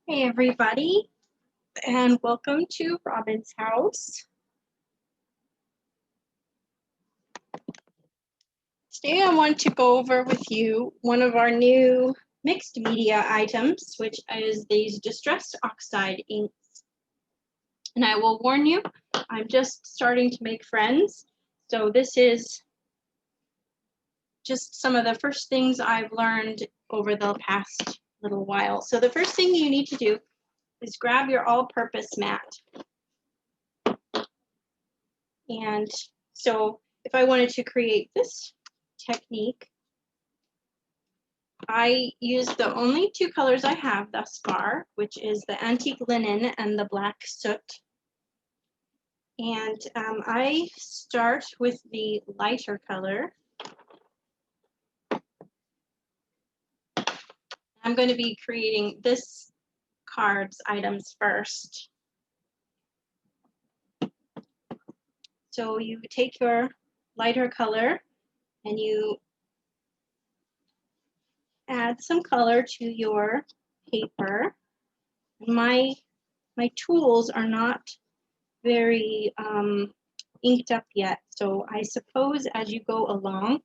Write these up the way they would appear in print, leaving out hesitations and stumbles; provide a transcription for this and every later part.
Hey everybody, and welcome to Robin's house. Today I want to go over with you one of our new mixed media items, which is these Distress Oxide Inks. And I will warn you, I'm just starting to make friends, so this is just some of the first things I've learned over the past little while. So the first thing you need to do is grab your all-purpose mat. And so if I wanted to create this technique, I use the only two colors I have thus far, which is the antique linen and the black soot. And I start with the lighter color. I'm going to be creating this card's items first. So you take your lighter color and you add some color to your paper. My tools are not very inked up yet, so I suppose as you go along,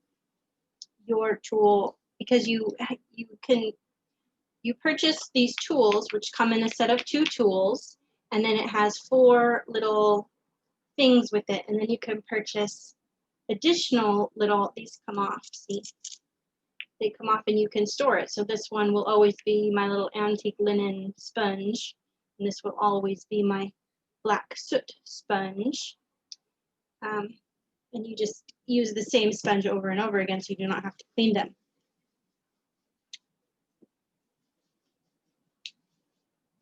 your tool, because you purchase these tools which come in a set of 2 tools, and then it has 4 little things with it, and then you can purchase additional little, these come off, see, they come off and you can store it. So this one will always be my little antique linen sponge, and this will always be my black soot sponge. And you just use the same sponge over and over again so you do not have to clean them.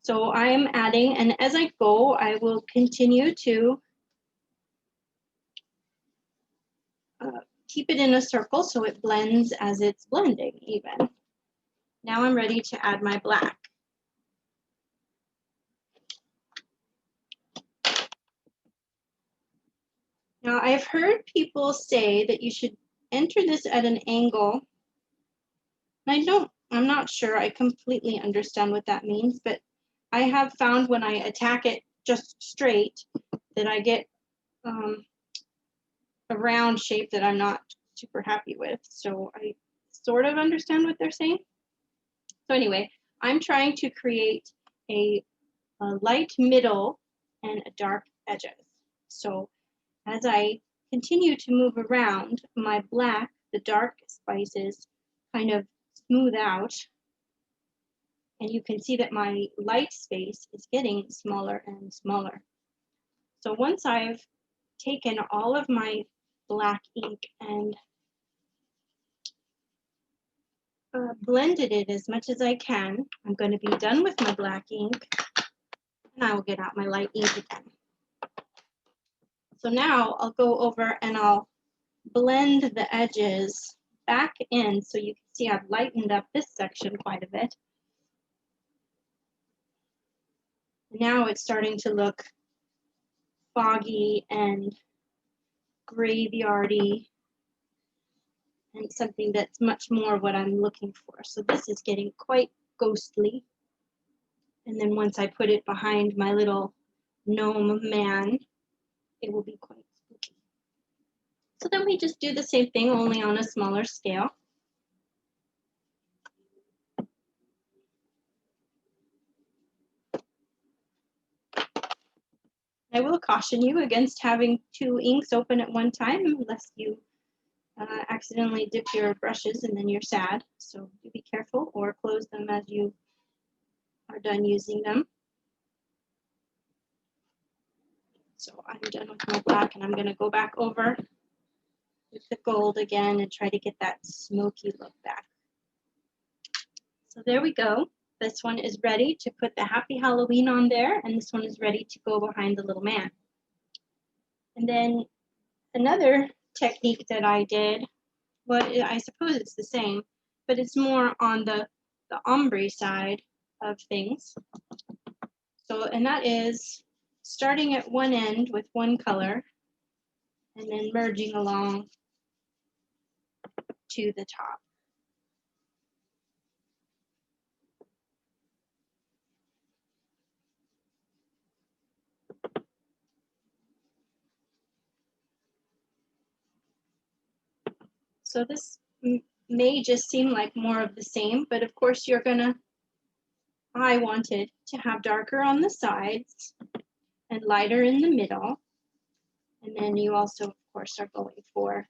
So I am adding, and as I go, I will continue to keep it in a circle so it blends as it's blending even. Now I'm ready to add my black. Now I've heard people say that you should enter this at an angle. I'm not sure I completely understand what that means, but I have found when I attack it just straight that I get a round shape that I'm not super happy with. So I sort of understand what they're saying. So anyway, I'm trying to create a light middle and a dark edges. So as I continue to move around, my black, the dark spices, kind of smooth out. And you can see that my light space is getting smaller and smaller. So once I've taken all of my black ink and blended it as much as I can, I'm going to be done with my black ink, and I will get out my light ink again. So now I'll go over and I'll blend the edges back in, so you can see I've lightened up this section quite a bit. Now it's starting to look foggy and graveyardy, and something that's much more what I'm looking for. So this is getting quite ghostly. And then once I put it behind my little gnome man, it will be quite spooky. So then we just do the same thing, only on a smaller scale. I will caution you against having 2 inks open at one time, unless you accidentally dip your brushes and then you're sad. So do be careful, or close them as you are done using them. So I'm done with my black, and I'm going to go back over with the gold again and try to get that smoky look back. So there we go. This one is ready to put the Happy Halloween on there, and this one is ready to go behind the little man. And then another technique that I did, well, I suppose it's the same, but it's more on the ombre side of things. So, and that is starting at one end with one color and then merging along to the top. So this may just seem like more of the same, but of course I wanted to have darker on the sides and lighter in the middle. And then you also, of course, are going for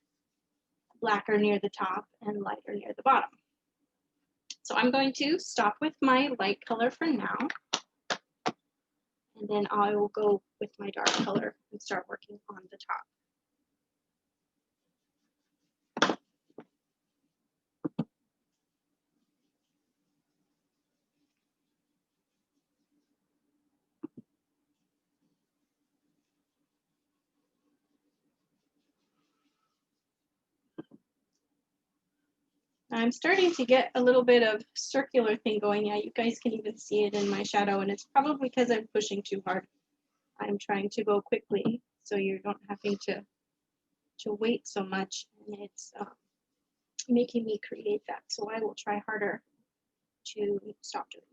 blacker near the top and lighter near the bottom. So I'm going to stop with my light color for now. And then I will go with my dark color and start working on the top. I'm starting to get a little bit of circular thing going. Yeah, you guys can even see it in my shadow, and it's probably because I'm pushing too hard. I'm trying to go quickly, so you're not having to wait so much, and it's making me create that. So I will try harder to stop doing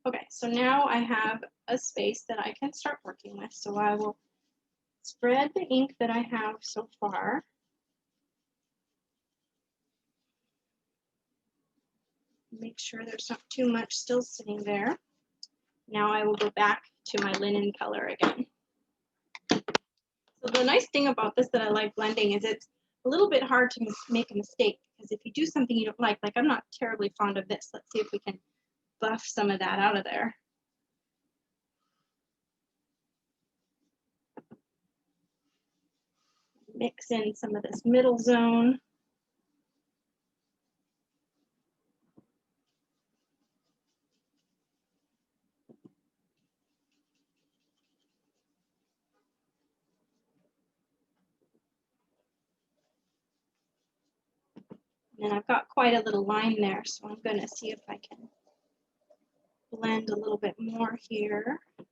that. Okay, so now I have a space that I can start working with. So I will spread the ink that I have so far. Make sure there's not too much still sitting there. Now I will go back to my linen color again. So the nice thing about this that I like blending is it's a little bit hard to make a mistake, because if you do something you don't like I'm not terribly fond of this. Let's see if we can buff some of that out of there. Mix in some of this middle zone. And I've got quite a little line there, so I'm going to see if I can blend a little bit more here. And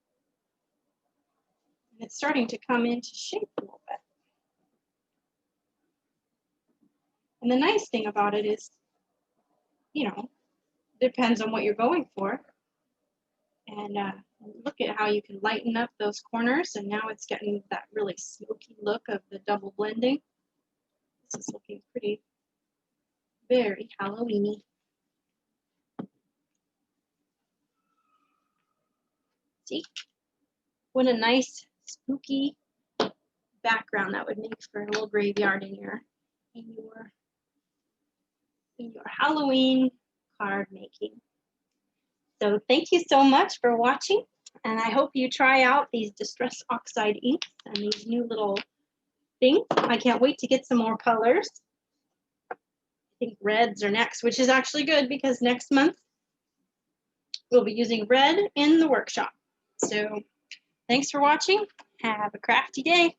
it's starting to come into shape a little bit. And the nice thing about it is, depends on what you're going for. And look at how you can lighten up those corners, and now it's getting that really smoky look of the double blending. This is looking pretty, very Halloween-y. See? What a nice spooky background that would make for a little graveyard in your Halloween card making. So thank you so much for watching, and I hope you try out these Distress Oxide inks and these new little things. I can't wait to get some more colors. I think reds are next, which is actually good because next month we'll be using red in the workshop. So thanks for watching. Have a crafty day.